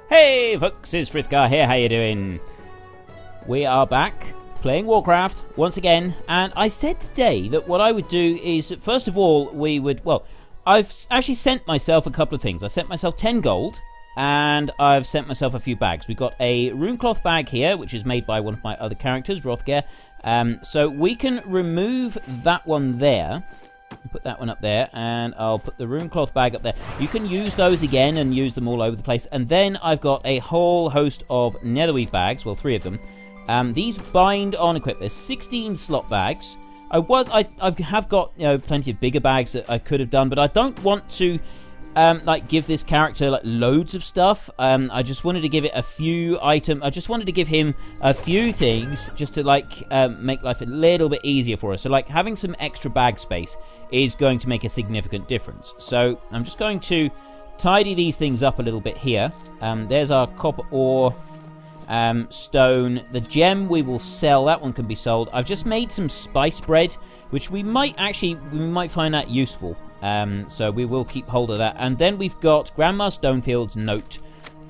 Hey folks, it's Frithgar here, how you doing? We are back playing Warcraft once again, and I said today that what I would do is, first of all, I've actually sent myself a couple of things. I sent myself 10 gold, and I've sent myself a few bags. We've got a runecloth bag here, which is made by one of my other characters, Frithgar. So we can remove that one there. Put that one up there, and I'll put the runecloth bag up there. You can use those again and use them all over the place. And then I've got a whole host of netherweave bags, well, 3 of them. These bind on equip. There's 16 slot bags. I have got plenty of bigger bags that I could have done, but I don't want to give this character loads of stuff. I just wanted to give it a few items. I just wanted to give him a few things just to make life a little bit easier for us. So having some extra bag space is going to make a significant difference. So I'm just going to tidy these things up a little bit here. There's our copper ore, stone. The gem we will sell. That one can be sold. I've just made some spice bread, which we might find that useful. So we will keep hold of that. And then we've got Grandma Stonefield's note.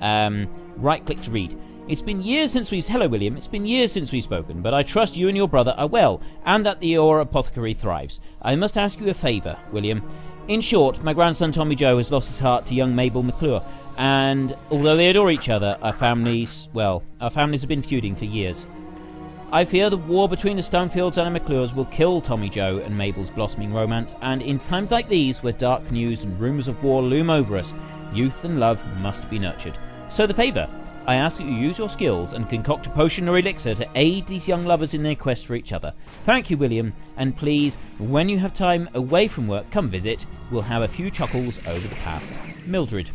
Right click to read. It's been years since we've... Hello, William. It's been years since we've spoken, but I trust you and your brother are well, and that your apothecary thrives. I must ask you a favour, William. In short, my grandson Tommy Joe has lost his heart to young Mabel McClure, and although they adore each other, our families have been feuding for years. I fear the war between the Stonefields and the McClures will kill Tommy Joe and Mabel's blossoming romance, and in times like these, where dark news and rumours of war loom over us, youth and love must be nurtured. So the favour, I ask that you use your skills and concoct a potion or elixir to aid these young lovers in their quest for each other. Thank you, William, and please, when you have time away from work, come visit. We'll have a few chuckles over the past. Mildred.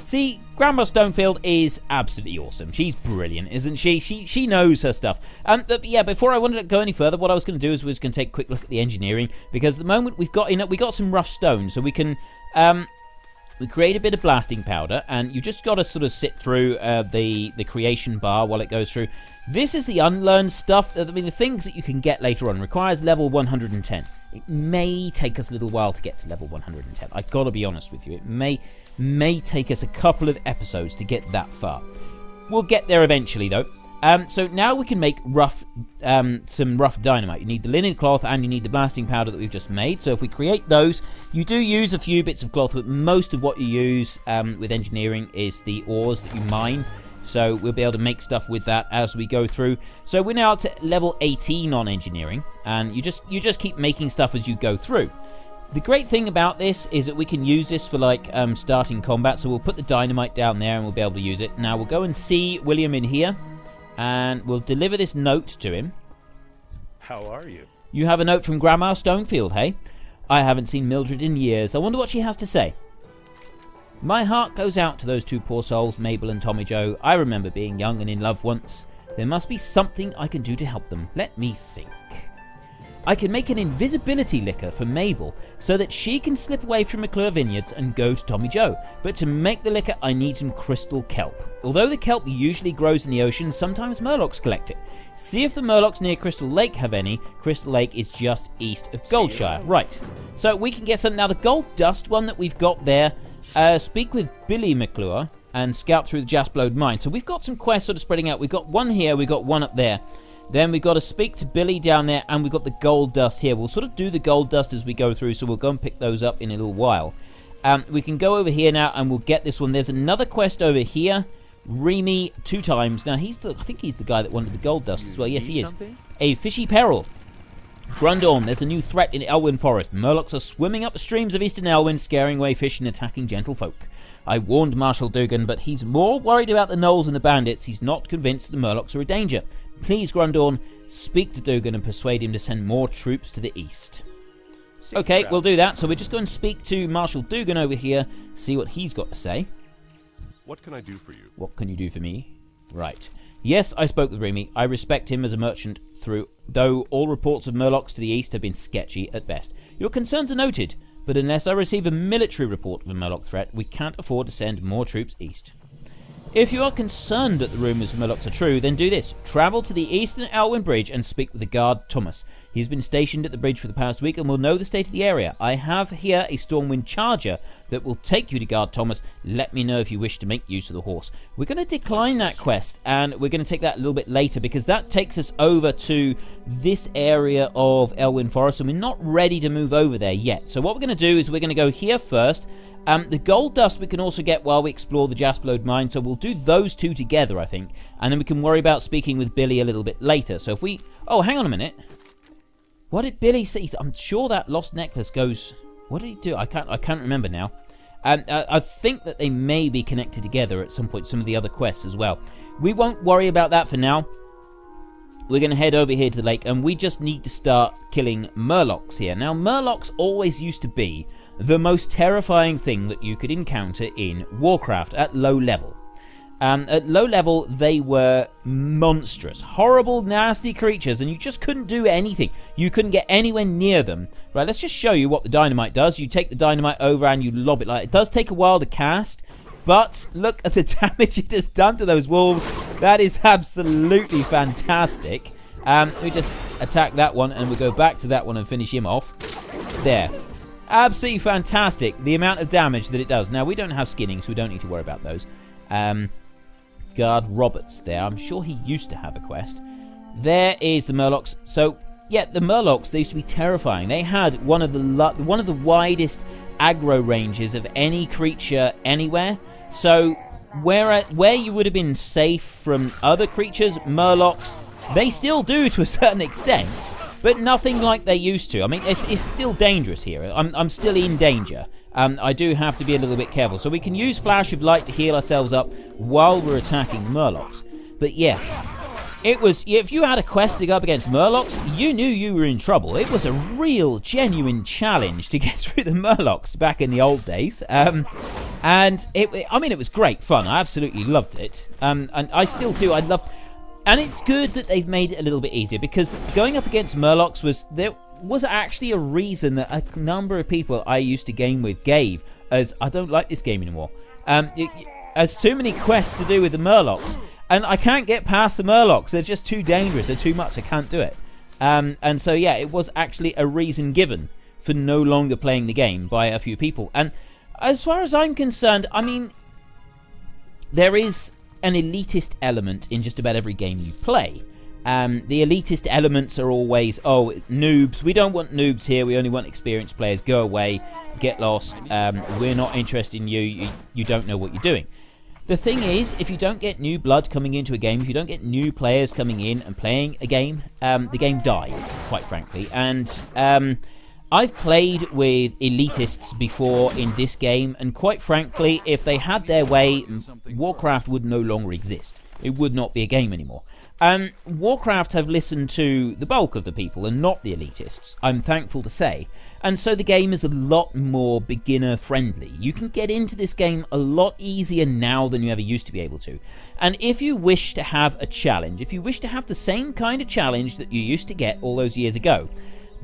See, Grandma Stonefield is absolutely awesome. She's brilliant, isn't she? She knows her stuff. But yeah, before I wanted to go any further, what I was going to do is take a quick look at the engineering, because at the moment we got some rough stone, so we can we create a bit of blasting powder, and you just got to sort of sit through the creation bar while it goes through. This is the unlearned stuff. I mean, the things that you can get later on requires level 110. It may take us a little while to get to level 110. I've got to be honest with you. It may take us a couple of episodes to get that far. We'll get there eventually, though. So now we can make some rough dynamite. You need the linen cloth and you need the blasting powder that we've just made. So if we create those, you do use a few bits of cloth, but most of what you use with engineering is the ores that you mine. So we'll be able to make stuff with that as we go through. So we're now up to level 18 on engineering, and you just keep making stuff as you go through. The great thing about this is that we can use this for starting combat. So we'll put the dynamite down there and we'll be able to use it. Now we'll go and see William in here, and we'll deliver this note to him. How are you? You have a note from Grandma Stonefield, hey? I haven't seen Mildred in years. I wonder what she has to say. My heart goes out to those two poor souls, Mabel and Tommy Joe. I remember being young and in love once. There must be something I can do to help them. Let me think. I can make an invisibility liquor for Mabel so that she can slip away from McClure Vineyards and go to Tommy Joe. But to make the liquor, I need some crystal kelp. Although the kelp usually grows in the ocean, sometimes murlocs collect it. See if the murlocs near Crystal Lake have any. Crystal Lake is just east of Goldshire. Right. So we can get some. Now the gold dust one that we've got there, speak with Billy McClure and scout through the Jasplode mine. So we've got some quests sort of spreading out. We've got one here, we've got one up there. Then we've got to speak to Billy down there, and we've got the gold dust here. We'll sort of do the gold dust as we go through, so we'll go and pick those up in a little while. We can go over here now, and we'll get this one. There's another quest over here. Remy 2 times. Now, I think he's the guy that wanted the gold dust as well. Yes, he is. A fishy peril. Grundorn, there's a new threat in Elwyn Forest. Murlocs are swimming up the streams of eastern Elwyn, scaring away fish and attacking gentlefolk. I warned Marshal Dugan, but he's more worried about the gnolls and the bandits. He's not convinced the Murlocs are a danger. Please, Grundorn, speak to Dugan and persuade him to send more troops to the east. Okay, we'll do that. So we're just going to speak to Marshal Dugan over here, see what he's got to say. What can I do for you? What can you do for me? Right. Yes, I spoke with Remy. I respect him as a merchant, though all reports of Murlocs to the east have been sketchy at best. Your concerns are noted, but unless I receive a military report of a Murloc threat, we can't afford to send more troops east. If you are concerned that the rumours of Murlocs are true, then do this. Travel to the eastern Elwyn Bridge and speak with the guard Thomas. He's been stationed at the bridge for the past week and will know the state of the area. I have here a Stormwind Charger that will take you to guard Thomas. Let me know if you wish to make use of the horse. We're going to decline that quest, and we're going to take that a little bit later, because that takes us over to this area of Elwyn Forest, and we're not ready to move over there yet. So what we're going to do is we're going to go here first. The gold dust we can also get while we explore the Jasperlode mine, so we'll do those two together, I think, and then we can worry about speaking with Billy a little bit later. So if we... Oh, hang on a minute. What did Billy say? I'm sure that lost necklace goes... What did he do? I can't remember now. I think that they may be connected together at some point, some of the other quests as well. We won't worry about that for now. We're going to head over here to the lake, and we just need to start killing murlocs here. Now, murlocs always used to be the most terrifying thing that you could encounter in Warcraft at low level. At low level, they were monstrous, horrible, nasty creatures, and you just couldn't do anything. You couldn't get anywhere near them. Right, let's just show you what the dynamite does. You take the dynamite over and you lob it. It does take a while to cast, but look at the damage it has done to those wolves. That is absolutely fantastic. We just attack that one, and we go back to that one and finish him off. There. Absolutely fantastic, the amount of damage that it does. Now, we don't have skinning, so we don't need to worry about those. Guard Roberts there. I'm sure he used to have a quest. There is the murlocs. So, yeah, the murlocs, they used to be terrifying. They had one of the widest aggro ranges of any creature anywhere. So, where you would have been safe from other creatures, murlocs, they still do to a certain extent, but nothing like they used to. I mean, it's still dangerous here. I'm still in danger. I do have to be a little bit careful. So we can use Flash of Light to heal ourselves up while we're attacking murlocs. But yeah, it was, if you had a quest to go up against murlocs, you knew you were in trouble. It was a real, genuine challenge to get through the murlocs back in the old days. And it was great fun. I absolutely loved it. And I still do. And it's good that they've made it a little bit easier, because going up against murlocs was actually a reason that a number of people I used to game with gave, as I don't like this game anymore. There's too many quests to do with the murlocs, and I can't get past the murlocs. They're just too dangerous. They're too much. I can't do it. And so, yeah, it was actually a reason given for no longer playing the game by a few people. And as far as I'm concerned, I mean, there is an elitist element in just about every game you play. The elitist elements are always, oh, noobs. We don't want noobs here. We only want experienced players. Go away. Get lost. We're not interested in you. You don't know what you're doing. The thing is, if you don't get new blood coming into a game, if you don't get new players coming in and playing a game, the game dies, quite frankly. And I've played with elitists before in this game, and quite frankly, if they had their way, Warcraft would no longer exist. It would not be a game anymore. Warcraft have listened to the bulk of the people and not the elitists, I'm thankful to say. And so the game is a lot more beginner friendly. You can get into this game a lot easier now than you ever used to be able to. And if you wish to have a challenge, if you wish to have the same kind of challenge that you used to get all those years ago,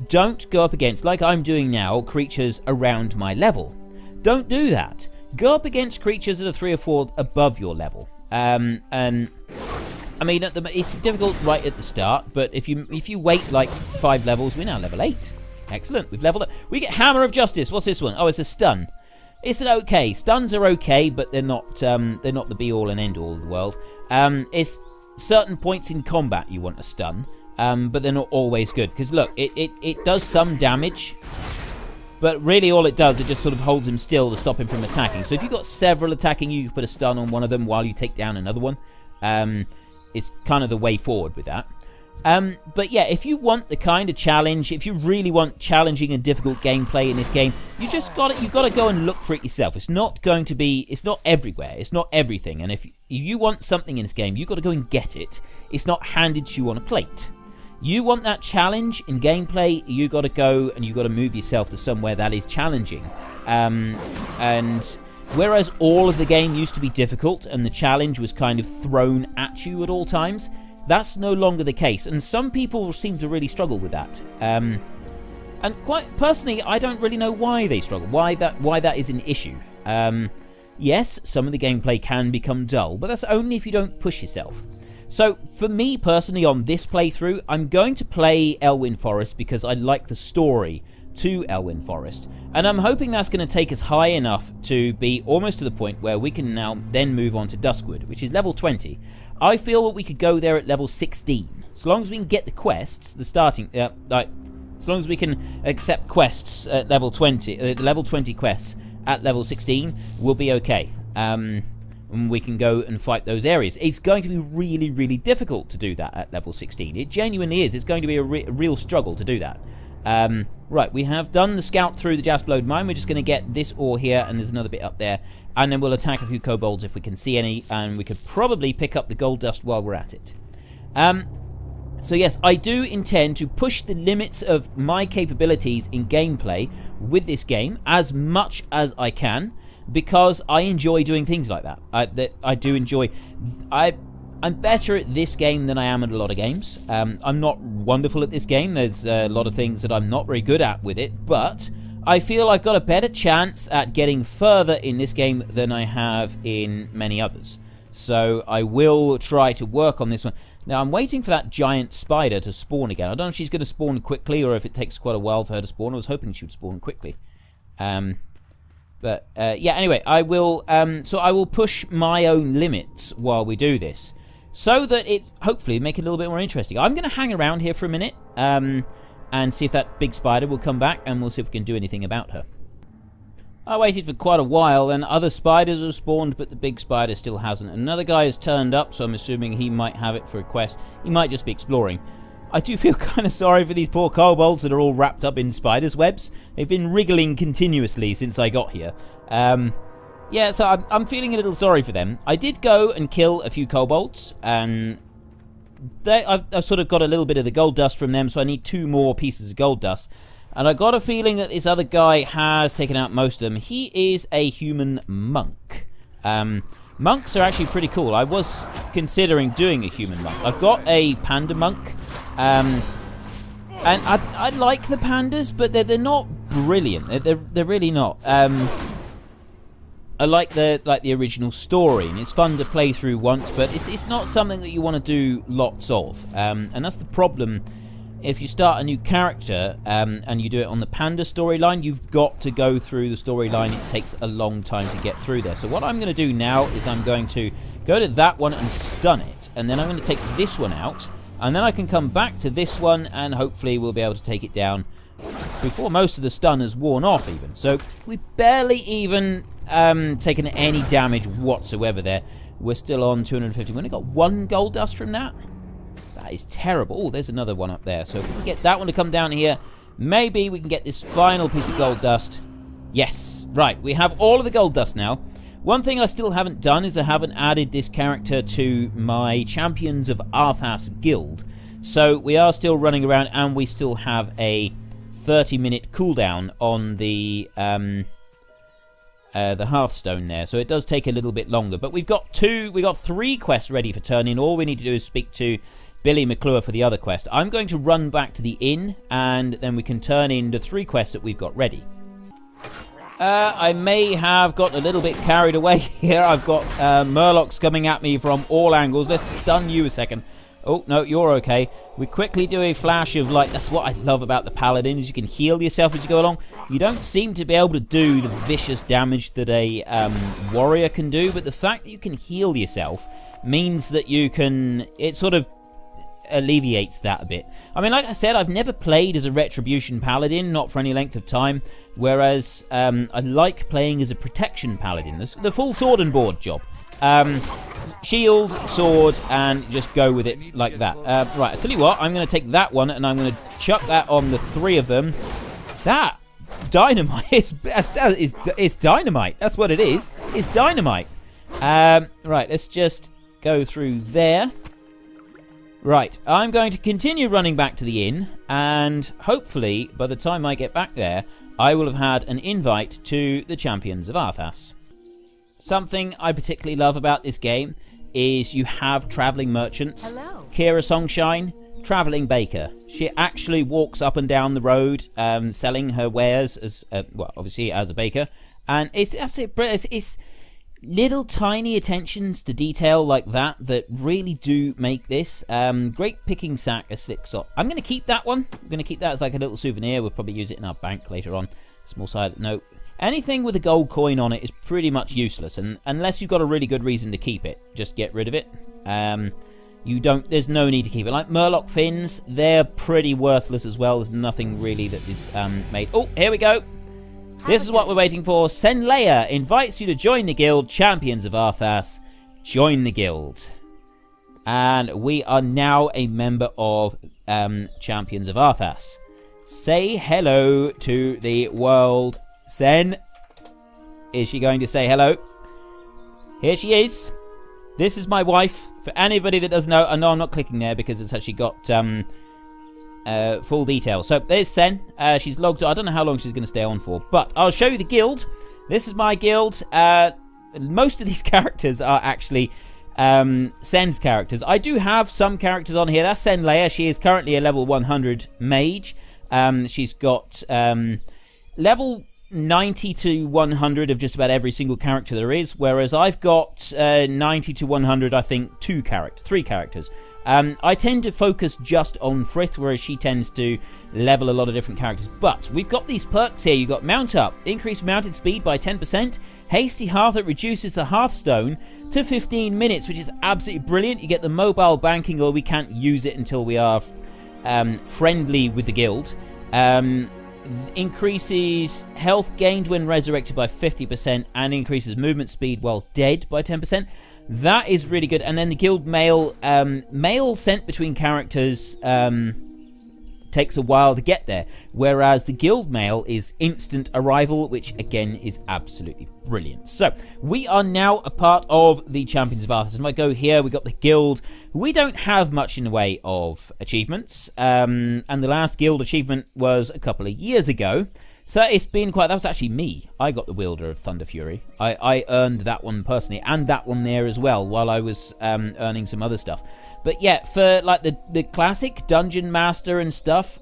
don't go up against, like I'm doing now, creatures around my level. Don't do that. Go up against creatures that are 3 or 4 above your level. And I mean, it's difficult right at the start, but if you wait like 5 levels, we're now level 8. Excellent, we've leveled up. We get Hammer of Justice. What's this one? Oh, it's a stun. It's an okay. Stuns are okay, but they're not the be all and end all of the world. It's certain points in combat you want a stun, but they're not always good, because look, it does some damage. But really all it does, it just sort of holds him still to stop him from attacking. So if you've got several attacking you, you can put a stun on one of them while you take down another one. It's kind of the way forward with that. But yeah, if you want the kind of challenge, if you really want challenging and difficult gameplay in this game, you've got to go and look for it yourself. It's not everywhere. It's not everything. And if you want something in this game, you've got to go and get it. It's not handed to you on a plate. You want that challenge in gameplay, you got to go and you got to move yourself to somewhere that is challenging. And whereas all of the game used to be difficult and the challenge was kind of thrown at you at all times, that's no longer the case. And some people seem to really struggle with that. And quite personally, I don't really know why they struggle, why that is an issue. Yes, some of the gameplay can become dull, but that's only if you don't push yourself. So for me personally on this playthrough, I'm going to play Elwyn Forest because I like the story to Elwyn Forest, and I'm hoping that's going to take us high enough to be almost to the point where we can now then move on to Duskwood, which is level 20. I feel that we could go there at level 16, so long as we can get the quests, the starting, as long as we can accept quests at level 20, the level 20 quests at level 16, we'll be okay. And we can go and fight those areas. It's going to be really, really difficult to do that at level 16. It genuinely is. It's going to be a real struggle to do that. Right, we have done the scout through the Jasplode mine. We're just going to get this ore here, and there's another bit up there, and then we'll attack a few kobolds if we can see any, and we could probably pick up the gold dust while we're at it. So yes, I do intend to push the limits of my capabilities in gameplay with this game as much as I can, because I enjoy doing things like that. I do enjoy... I'm better at this game than I am at a lot of games. I'm not wonderful at this game. There's a lot of things that I'm not very good at with it, but I feel I've got a better chance at getting further in this game than I have in many others. So I will try to work on this one. Now, I'm waiting for that giant spider to spawn again. I don't know if she's going to spawn quickly or if it takes quite a while for her to spawn. I was hoping she would spawn quickly. But yeah, anyway, I will... so I will push my own limits while we do this, so that it hopefully make it a little bit more interesting. I'm going to hang around here for a minute and see if that big spider will come back, and we'll see if we can do anything about her. I waited for quite a while, and other spiders have spawned, but the big spider still hasn't. Another guy has turned up, so I'm assuming he might have it for a quest. He might just be exploring. I do feel kind of sorry for these poor kobolds that are all wrapped up in spiders' webs. They've been wriggling continuously since I got here. Yeah, so I'm feeling a little sorry for them. I did go and kill a few kobolds, and I've sort of got a little bit of the gold dust from them, so I need 2 more pieces of gold dust. And I got a feeling that this other guy has taken out most of them. He is a human monk. Monks are actually pretty cool. I was considering doing a human monk. I've got a panda monk, and I like the pandas, but they're not brilliant. They're really not. I like the original story, and it's fun to play through once, but it's not something that you want to do lots of. And that's the problem. If you start a new character and you do it on the panda storyline, you've got to go through the storyline. It takes a long time to get through there. So what I'm going to do now is I'm going to go to that one and stun it, and then I'm going to take this one out, and then I can come back to this one, and hopefully we'll be able to take it down before most of the stun has worn off even. So we barely even taken any damage whatsoever there. We're still on 250. We only got 1 gold dust from that. That is terrible. Oh, there's another one up there. So if we can get that one to come down here, maybe we can get this final piece of gold dust. Yes. Right, we have all of the gold dust now. One thing I still haven't done is I haven't added this character to my Champions of Arthas guild. So we are still running around, and we still have a 30-minute cooldown on the Hearthstone there, so it does take a little bit longer. But we've got 3 quests ready for turn-in. All we need to do is speak to Billy McClure for the other quest. I'm going to run back to the inn, and then we can turn in the 3 quests that we've got ready. I may have got a little bit carried away here. I've got murlocs coming at me from all angles. Let's stun you a second. Oh, no, you're okay. We quickly do a flash of light. That's what I love about the Paladin, is you can heal yourself as you go along. You don't seem to be able to do the vicious damage that a warrior can do, but the fact that you can heal yourself means that you can... It sort of alleviates that a bit. I mean, like I said, I've never played as a Retribution Paladin, not for any length of time, whereas I like playing as a Protection Paladin, the full sword and board job. Shield, sword, and just go with it like that. Right, I tell you what, I'm going to take that one, and I'm going to chuck that on the 3 of them. That dynamite is dynamite. That's what it is. It's dynamite. Right, let's just go through there. Right, I'm going to continue running back to the inn, and hopefully, by the time I get back there, I will have had an invite to the Champions of Arthas. Something I particularly love about this game is you have travelling merchants. Hello. Kira Songshine, travelling baker. She actually walks up and down the road selling her wares, as well, obviously as a baker. And it's absolutely brilliant. It's little tiny attentions to detail like that really do make this. Great picking sack, a slick sock. I'm going to keep that one. I'm going to keep that as like a little souvenir. We'll probably use it in our bank later on. Small side, no. Anything with a gold coin on it is pretty much useless, and unless you've got a really good reason to keep it, just get rid of it. There's no need to keep it. Like murloc fins, they're pretty worthless as well. There's nothing really that is made. Oh, here we go. This is what we're waiting for. Senleia invites you to join the guild Champions of Arthas. Join the guild. And we are now a member of Champions of Arthas. Say hello to the world. Sen. Is she going to say hello? Here she is. This is my wife. For anybody that doesn't know, no, I'm not clicking there because it's actually got full details. So there's Sen. She's logged on. I don't know how long she's going to stay on for, but I'll show you the guild. This is my guild. Most of these characters are actually Sen's characters. I do have some characters on here. That's Senleia. She is currently a level 100 mage. She's got level 90 to 100 of just about every single character there is, whereas I've got 90 to 100, I think, three characters. I tend to focus just on Frith, whereas she tends to level a lot of different characters. But we've got these perks here. You've got Mount Up, increase mounted speed by 10%, Hasty Hearth that reduces the Hearthstone to 15 minutes, which is absolutely brilliant. You get the mobile banking, or we can't use it until we are friendly with the guild. Increases health gained when resurrected by 50% and increases movement speed while dead by 10%. That is really good. And then the guild mail, mail sent between characters takes a while to get there, whereas the guild mail is instant arrival, which again is absolutely brilliant. So we are now a part of the Champions of Arthas. And I go here, we got the guild. We don't have much in the way of achievements, and the last guild achievement was a couple of years ago. So it's been quite... That was actually me. I got the Wielder of Thunderfury. I earned that one personally, and that one there as well, while I was earning some other stuff. But yeah, for like the classic Dungeon Master and stuff,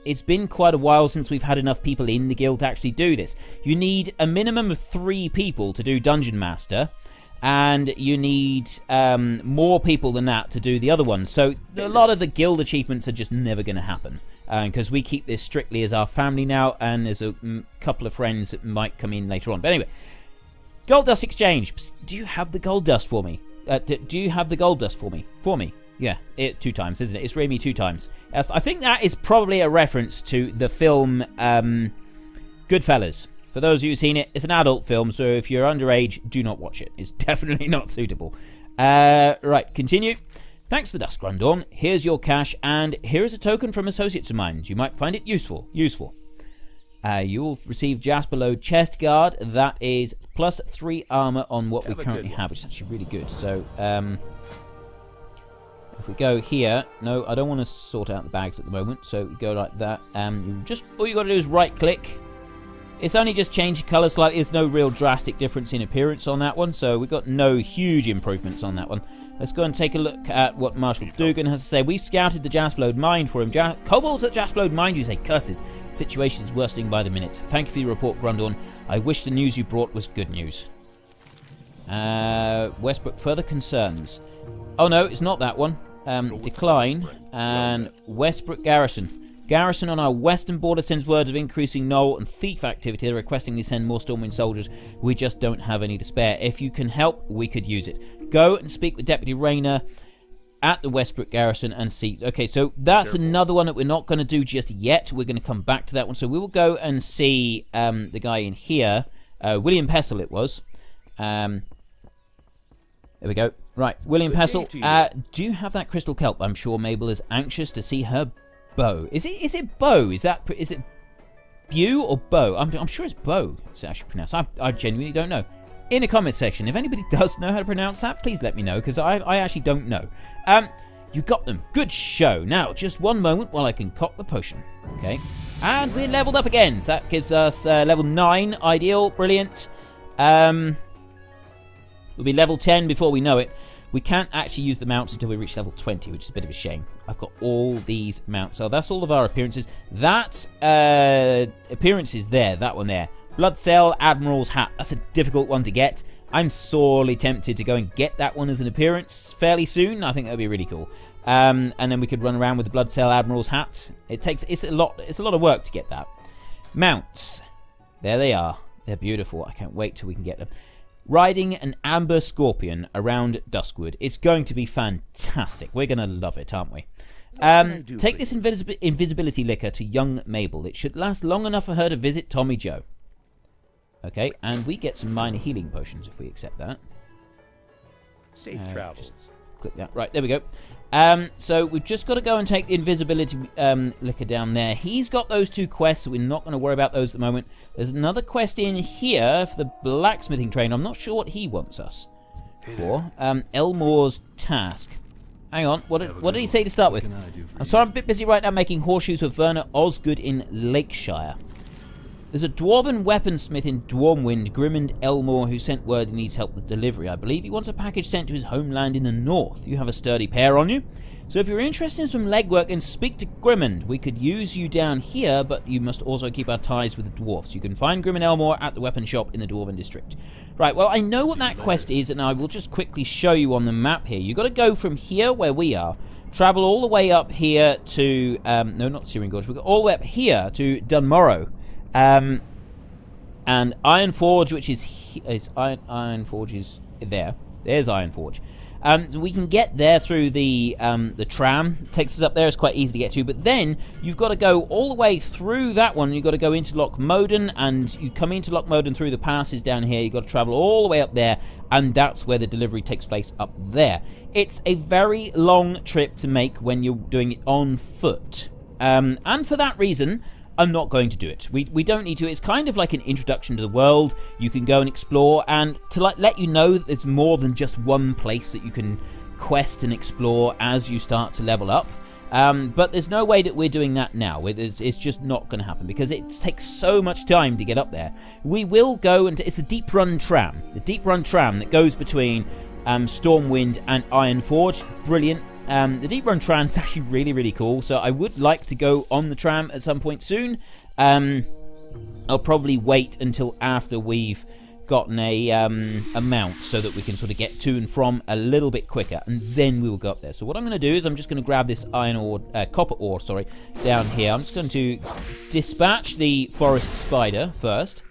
it's been quite a while since we've had enough people in the guild to actually do this. You need a minimum of 3 people to do Dungeon Master, and you need more people than that to do the other one. So a lot of the guild achievements are just never going to happen. Because we keep this strictly as our family now, and there's a couple of friends that might come in later on. But anyway, Goldust Exchange. Psst, do you have the gold dust for me? Do you have the gold dust for me? Yeah, 2 times, isn't it? It's really 2 times. I think that is probably a reference to the film Goodfellas. For those of you who've seen it, it's an adult film, so if you're underage, do not watch it. It's definitely not suitable. Right, continue. Thanks for the dust, Grundorn. Here's your cash, and here is a token from associates of mine. You might find it useful. You'll receive Jasper Load Chest Guard. That is plus 3 armor on what we currently have, which is actually really good. So, if we go here, no, I don't want to sort out the bags at the moment. So we go like that. All you got to do is right click. It's only just changed colour slightly. There's no real drastic difference in appearance on that one, so we've got no huge improvements on that one. Let's go and take a look at what Marshal Dugan has to say. We've scouted the Jasplode mine for him. Kobolds at Jasplode mine, you say, curses. The situation is worsening by the minute. Thank you for your report, Grundorn. I wish the news you brought was good news. Westbrook, further concerns. Oh no, it's not that one. Decline. And Westbrook Garrison. Garrison on our western border sends word of increasing gnoll and thief activity. They're requesting we send more Stormwind soldiers. We just don't have any to spare. If you can help, we could use it. Go and speak with Deputy Rayner at the Westbrook Garrison and see. Okay, so that's another one that we're not going to do just yet. We're going to come back to that one. So we will go and see the guy in here. William Pestle it was. There we go. Right, William Pestle. Do you have that crystal kelp? I'm sure Mabel is anxious to see her bow. Is it bow? Is it Bew or bow? I'm sure it's bow. It's actually pronounced. I genuinely don't know. In the comment section, if anybody does know how to pronounce that, please let me know, because I actually don't know. You got them. Good show. Now, just one moment while I concoct the potion. Okay. And we're leveled up again. So that gives us level 9. Ideal. Brilliant. We'll be level 10 before we know it. We can't actually use the mounts until we reach level 20, which is a bit of a shame. I've got all these mounts. So that's all of our appearances. That appearance is there. That one there. Blood Cell, Admiral's Hat. That's a difficult one to get. I'm sorely tempted to go and get that one as an appearance fairly soon. I think that would be really cool. And then we could run around with the Bloodsail Admiral's hat. It's a lot of work to get that. Mounts. There they are. They're beautiful. I can't wait till we can get them. Riding an amber scorpion around Duskwood. It's going to be fantastic. We're going to love it, aren't we? Take this invisibility liquor to young Mabel. It should last long enough for her to visit Tommy Joe. Okay, and we get some minor healing potions if we accept that. Safe travels. Just click that. Right, there we go. So we've just got to go and take the invisibility liquor down there. He's got those 2 quests, so we're not going to worry about those at the moment. There's another quest in here for the Blacksmithing Train. I'm not sure what he wants us for. Elmore's task. Hang on, what did he say to start with? I'm sorry, I'm a bit busy right now making horseshoes for Werner Osgood in Lakeshire. There's a dwarven weaponsmith in Dwarmwind, Grimond Elmore, who sent word he needs help with delivery. I believe he wants a package sent to his homeland in the north. You have a sturdy pair on you. So if you're interested in some legwork, then speak to Grimond. We could use you down here, but you must also keep our ties with the dwarfs. You can find Grimond Elmore at the weapon shop in the Dwarven district. Right, well, I know what that quest is, and I will just quickly show you on the map here. You've got to go from here, where we are, travel all the way up here to... no, not Searing Gorge. We've got all the way up here to Dunmorrow. And Ironforge, which is Ironforge is there. There's Ironforge. So we can get there through the tram. It takes us up there. It's quite easy to get to. But then you've got to go all the way through that one. You've got to go into Loch Moden, and you come into Loch Moden through the passes down here. You've got to travel all the way up there, and that's where the delivery takes place, up there. It's a very long trip to make when you're doing it on foot. And for that reason, I'm not going to do it. We don't need to. It's kind of like an introduction to the world. You can go and explore, and to let you know that there's more than just one place that you can quest and explore as you start to level up. But there's no way that we're doing that now. It's just not going to happen because it takes so much time to get up there. We will go, and it's the Deep Run Tram. The Deep Run Tram that goes between Stormwind and Ironforge. Brilliant. The Deep Run Tram is actually really, really cool, so I would like to go on the tram at some point soon. I'll probably wait until after we've gotten a mount so that we can sort of get to and from a little bit quicker, and then we will go up there. So what I'm going to do is I'm just going to grab this copper ore, down here. I'm just going to dispatch the forest spider first,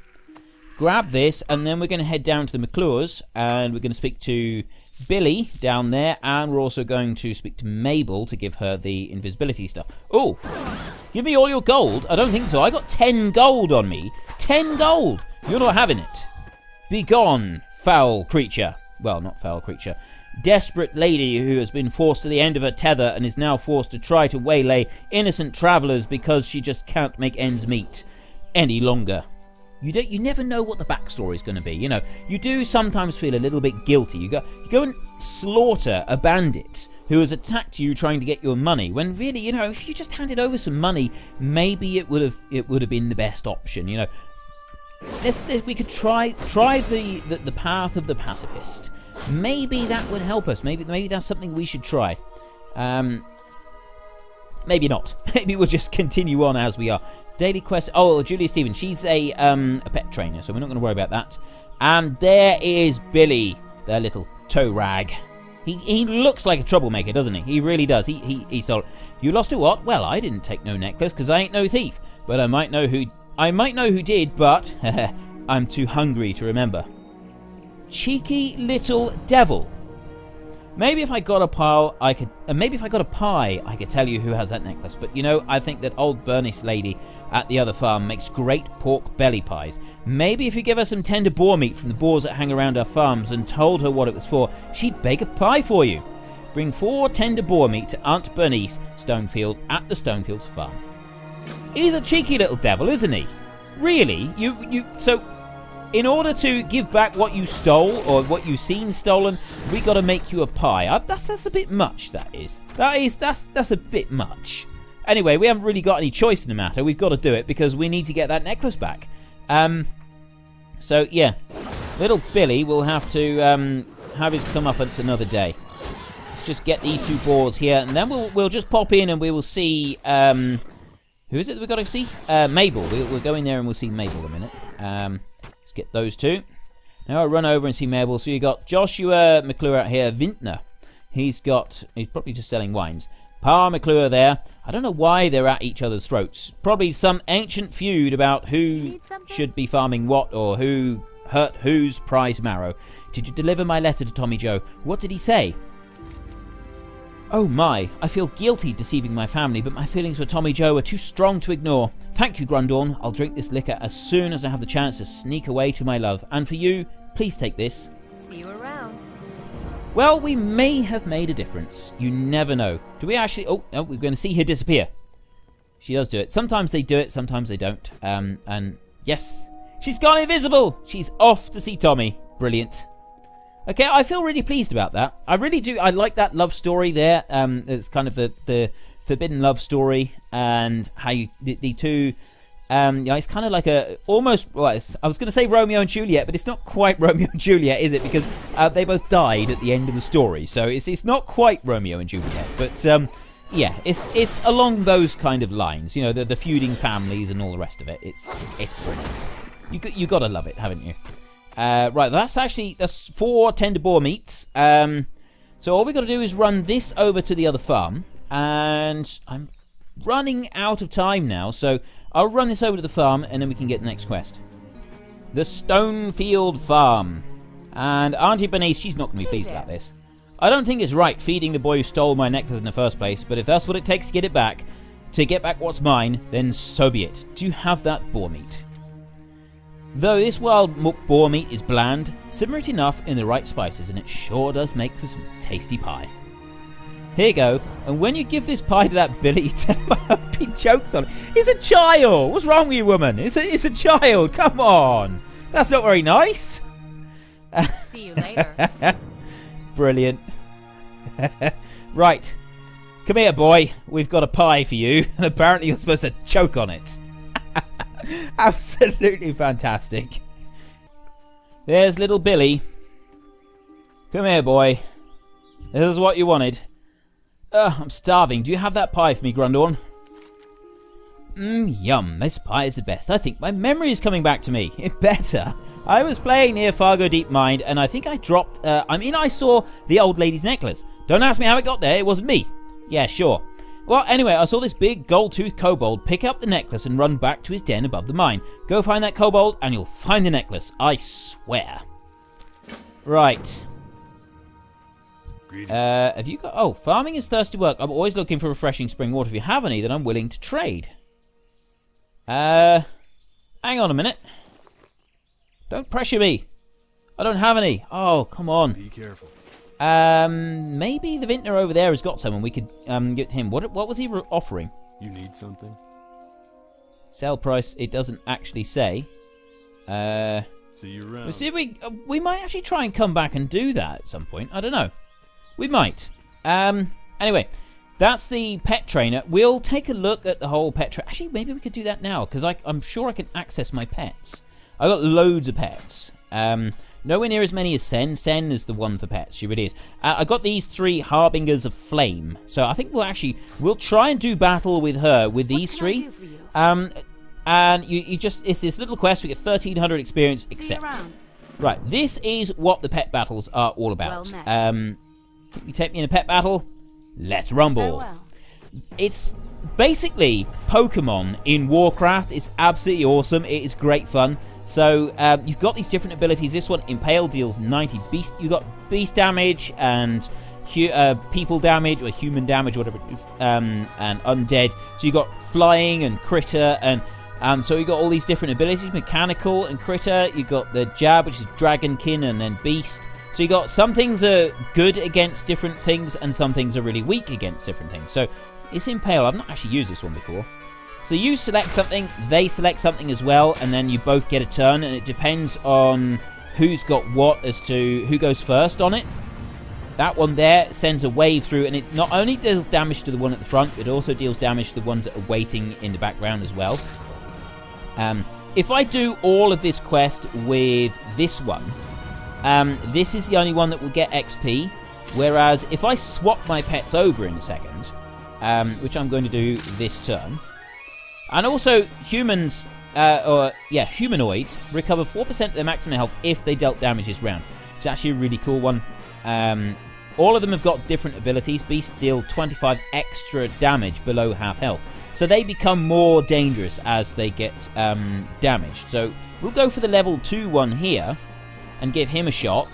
grab this, and then we're going to head down to the McClures, and we're going to speak to Billy down there, and we're also going to speak to Mabel to give her the invisibility stuff. Oh, give me all your gold. I don't think so. I got 10 gold on me. 10 gold. You're not having it. Begone, foul creature. Well, not foul creature. Desperate lady who has been forced to the end of her tether and is now forced to try to waylay innocent travellers because she just can't make ends meet any longer. You never know what the backstory is going to be. You know, you do sometimes feel a little bit guilty. You go and slaughter a bandit who has attacked you trying to get your money, when really, you know, if you just handed over some money, maybe it would have been the best option. You know, we could try the path of the pacifist. Maybe that would help us. Maybe that's something we should try. Maybe not. Maybe we'll just continue on as we are. Daily quest. Oh, Julia Stevens. She's a pet trainer, so we're not going to worry about that. And there is Billy, their little toe rag. He looks like a troublemaker, doesn't he? He really does. He stole. You lost a what? Well, I didn't take no necklace because I ain't no thief. But I might know who did. But I'm too hungry to remember. Cheeky little devil. Maybe if I got a pie, I could tell you who has that necklace. But you know, I think that old Bernice lady at the other farm makes great pork belly pies. Maybe if you give her some tender boar meat from the boars that hang around our farms and told her what it was for, she'd bake a pie for you. Bring 4 tender boar meat to Aunt Bernice Stonefield at the Stonefield Farm. He's a cheeky little devil, isn't he? Really? So in order to give back what you stole, or what you've seen stolen, we got to make you a pie. That's a bit much, that is. That's a bit much. Anyway, we haven't really got any choice in the matter. We've got to do it because we need to get that necklace back. So, yeah. Little Billy will have to have his comeuppance another day. Let's just get these 2 boars here, and then we'll just pop in and we will see... who is it that we've got to see? Mabel. We'll go in there and we'll see Mabel in a minute. Let's get those 2. Now I run over and see Mabel. So you got Joshua McClure out here, Vintner. He's probably just selling wines. Pa McClure there. I don't know why they're at each other's throats. Probably some ancient feud about who should be farming what or who hurt whose prize marrow. Did you deliver my letter to Tommy Joe? What did he say? Oh my, I feel guilty deceiving my family, but my feelings for Tommy Joe are too strong to ignore. Thank you, Grundorn. I'll drink this liquor as soon as I have the chance to sneak away to my love. And for you, please take this. See you around. Well, we may have made a difference. You never know. Do we actually... Oh, no, we're going to see her disappear. She does do it. Sometimes they do it, sometimes they don't. And yes, she's gone invisible. She's off to see Tommy. Brilliant. Okay, I feel really pleased about that. I really do. I like that love story there. It's kind of the forbidden love story, and how the two... it's kind of like a almost. Well, I was going to say Romeo and Juliet, but it's not quite Romeo and Juliet, is it? Because they both died at the end of the story, so it's not quite Romeo and Juliet. But yeah, it's along those kind of lines. You know, the feuding families and all the rest of it. It's brilliant. You gotta love it, haven't you? Right, that's 4 tender boar meats. So all we got to do is run this over to the other farm, and I'm running out of time now, so I'll run this over to the farm, and then we can get the next quest. The Stonefield Farm. And Auntie Bernice, she's not going to be pleased about this. I don't think it's right feeding the boy who stole my necklace in the first place, but if that's what it takes to get back what's mine, then so be it. Do you have that boar meat? Though this wild boar meat is bland, simmer it enough in the right spices, and it sure does make for some tasty pie. Here you go, and when you give this pie to that Billy, tell him I hope he chokes on it. It's a child! What's wrong with you, woman? It's a child, come on! That's not very nice! See you later. Brilliant. Right, come here, boy. We've got a pie for you, and apparently you're supposed to choke on it. Absolutely fantastic. There's little Billy. Come here, boy. This is what you wanted. I'm starving. Do you have that pie for me, Grundorn? Yum. This pie is the best. I think my memory is coming back to me. It better. I was playing near Fargo Deep Mine, and I think I dropped... I saw the old lady's necklace. Don't ask me how it got there. It wasn't me. Yeah, sure. Well, anyway, I saw this big gold-toothed kobold pick up the necklace and run back to his den above the mine. Go find that kobold, and you'll find the necklace. I swear. Right. Have you got... Oh, farming is thirsty work. I'm always looking for refreshing spring water. If you have any, then I'm willing to trade. Hang on a minute. Don't pressure me. I don't have any. Oh, come on. Be careful. Maybe the vintner over there has got some, and we could give it to him. What was he offering? You need something? Sell price. It doesn't actually say. See you around. We'll see if we might actually try and come back and do that at some point. I don't know. We might. Anyway, that's the pet trainer. We'll take a look at the whole pet trainer. Actually, maybe we could do that now, because I'm sure I can access my pets. I've got loads of pets. Nowhere near as many as Sen. Sen is the one for pets. She really is. I got these 3 Harbingers of Flame. So I think we'll try and do battle with her with these 3. And you just, it's this little quest. We get 1300 experience, accept. Right, this is what the pet battles are all about. You take me in a pet battle? Let's rumble. Farewell. It's basically Pokemon in Warcraft. It's absolutely awesome. It is great fun. So you've got these different abilities. This one, Impale, deals 90 beast. You've got beast damage and people damage or human damage, whatever it is, and undead. So you've got flying and critter, and so you've got all these different abilities, mechanical and critter. You've got the jab, which is dragonkin, and then beast. So you got some things are good against different things, and some things are really weak against different things. So it's Impale. I've not actually used this one before. So you select something, they select something as well, and then you both get a turn, and it depends on who's got what as to who goes first on it. That one there sends a wave through, and it not only deals damage to the one at the front, it also deals damage to the ones that are waiting in the background as well. If I do all of this quest with this one, this is the only one that will get XP, whereas if I swap my pets over in a second, which I'm going to do this turn, and also humans humanoids recover 4% of their maximum health if they dealt damage this round. It's actually a really cool one. All of them have got different abilities. Beasts deal 25 extra damage below half health. So they become more dangerous as they get damaged. So we'll go for the level 2 one here and give him a shot.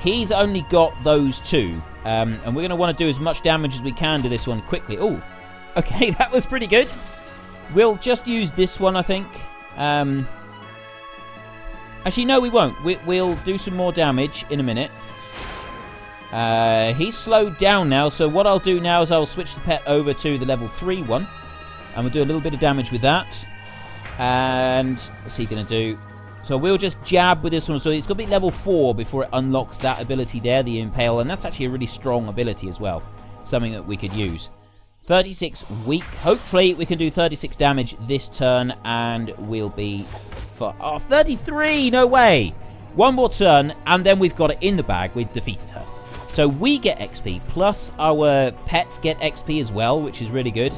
He's only got those 2. And we're going to want to do as much damage as we can to this one quickly. Oh, okay, that was pretty good. We'll just use this one, I think. Actually, no, we won't. We'll do some more damage in a minute. He's slowed down now, so what I'll do now is I'll switch the pet over to the level 3 one. And we'll do a little bit of damage with that. And what's he going to do? So we'll just jab with this one. So it's got to be level 4 before it unlocks that ability there, the Impale. And that's actually a really strong ability as well. Something that we could use. 36 weak. Hopefully we can do 36 damage this turn. And we'll be... 33! No way! One more turn, and then we've got it in the bag. We've defeated her. So we get XP, plus our pets get XP as well, which is really good.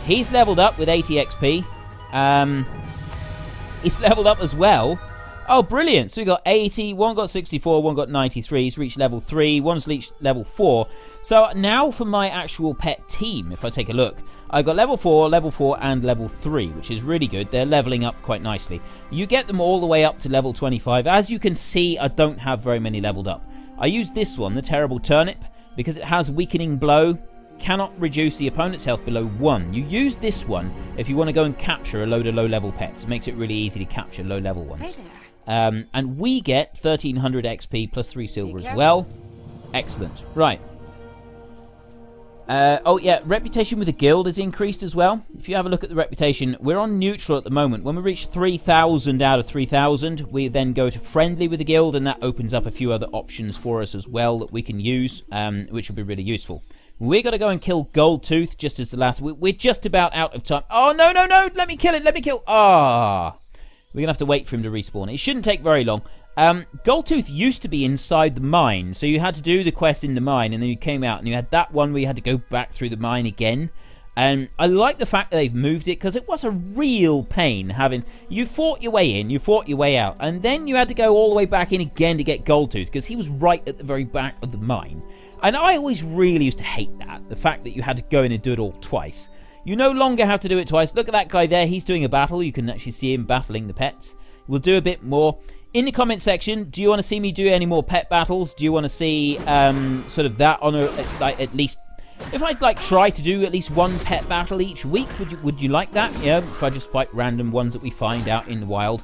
He's leveled up with 80 XP. He's leveled up as well. Oh, brilliant. So we got 80, one got 64, one got 93. He's reached level 3, one's reached level 4. So now for my actual pet team, if I take a look, I got level 4, and level 3, which is really good. They're leveling up quite nicely. You get them all the way up to level 25. As you can see, I don't have very many leveled up. I use this one, the Terrible Turnip, because it has Weakening Blow, cannot reduce the opponent's health below 1. You use this one if you want to go and capture a load of low-level pets. It makes it really easy to capture low-level ones. Hey there. And we get 1300 XP plus 3 silver as well. Excellent. Right. Oh, yeah. Reputation with the guild is increased as well. If you have a look at the reputation, we're on neutral at the moment. When we reach 3,000 out of 3,000, we then go to friendly with the guild, and that opens up a few other options for us as well that we can use, which will be really useful. We're going to go and kill Goldtooth just as the last... We're just about out of time. Oh, no, no, no. Let me kill it. Let me kill... Ah. We're going to have to wait for him to respawn. It shouldn't take very long. Goldtooth used to be inside the mine, so you had to do the quest in the mine, and then you came out, and you had that one where you had to go back through the mine again. And I like the fact that they've moved it, because it was a real pain having... You fought your way in, you fought your way out, and then you had to go all the way back in again to get Goldtooth, because he was right at the very back of the mine. And I always really used to hate that, the fact that you had to go in and do it all twice. You no longer have to do it twice. Look at that guy there. He's doing a battle. You can actually see him battling the pets. We'll do a bit more. In the comment section, do you want to see me do any more pet battles? Do you want to see sort of that on a, like, at least... If I'd like try to do at least one pet battle each week, would you like that? Yeah, if I just fight random ones that we find out in the wild.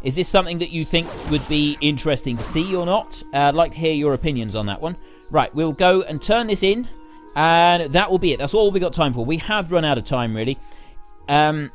Is this something that you think would be interesting to see or not? I'd like to hear your opinions on that one. Right, we'll go and turn this in. And that will be it. That's all we got time for. We have run out of time, really. I'll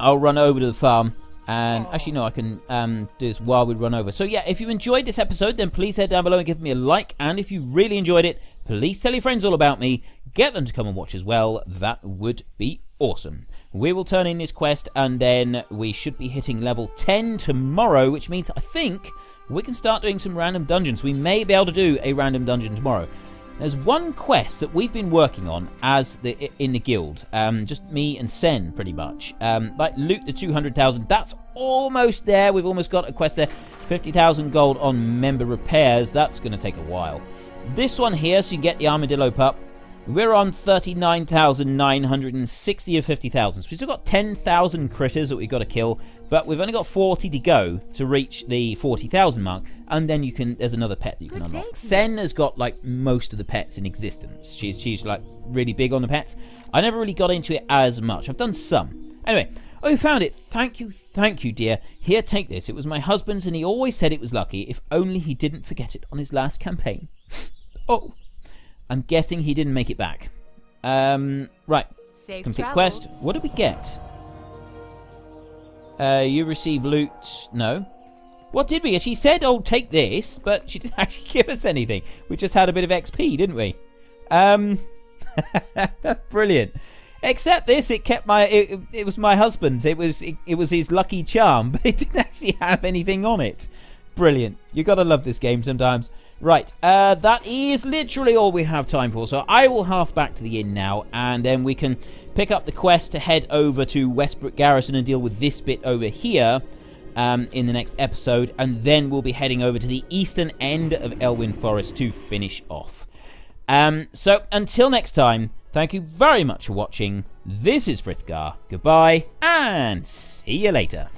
run over to the farm. And actually, no, I can do this while we run over. So, yeah, if you enjoyed this episode, then please head down below and give me a like. And if you really enjoyed it, please tell your friends all about me. Get them to come and watch as well. That would be awesome. We will turn in this quest, and then we should be hitting level 10 tomorrow, which means I think we can start doing some random dungeons. We may be able to do a random dungeon tomorrow. There's one quest that we've been working on in the guild, just me and Sen, pretty much. Like, loot the 200,000. That's almost there. We've almost got a quest there. 50,000 gold on member repairs. That's going to take a while. This one here, so you can get the Armadillo Pup. We're on 39,960 of 50,000. So we've still got 10,000 critters that we've got to kill, but we've only got 40 to go to reach the 40,000 mark, and then there's another pet that you can unlock. Sen has got like most of the pets in existence. She's like really big on the pets. I never really got into it as much. I've done some. Anyway, oh, you found it. Thank you, dear. Here, take this. It was my husband's, and he always said it was lucky. If only he didn't forget it on his last campaign. Oh. I'm guessing he didn't make it back. Right. Safe Complete travel. quest. What did we get? You receive loot. No. What did we? She said, oh, take this, but she didn't actually give us anything. We just had a bit of XP, didn't we? That's brilliant. Except this, it kept my... It was my husband's. It was his lucky charm, but it didn't actually have anything on it. Brilliant. You gotta love this game sometimes. Right, that is literally all we have time for, so I will half back to the inn now, and then we can pick up the quest to head over to Westbrook Garrison and deal with this bit over here in the next episode, and then we'll be heading over to the eastern end of Elwyn Forest to finish off. So, until next time, thank you very much for watching. This is Frithgar. Goodbye, and see you later.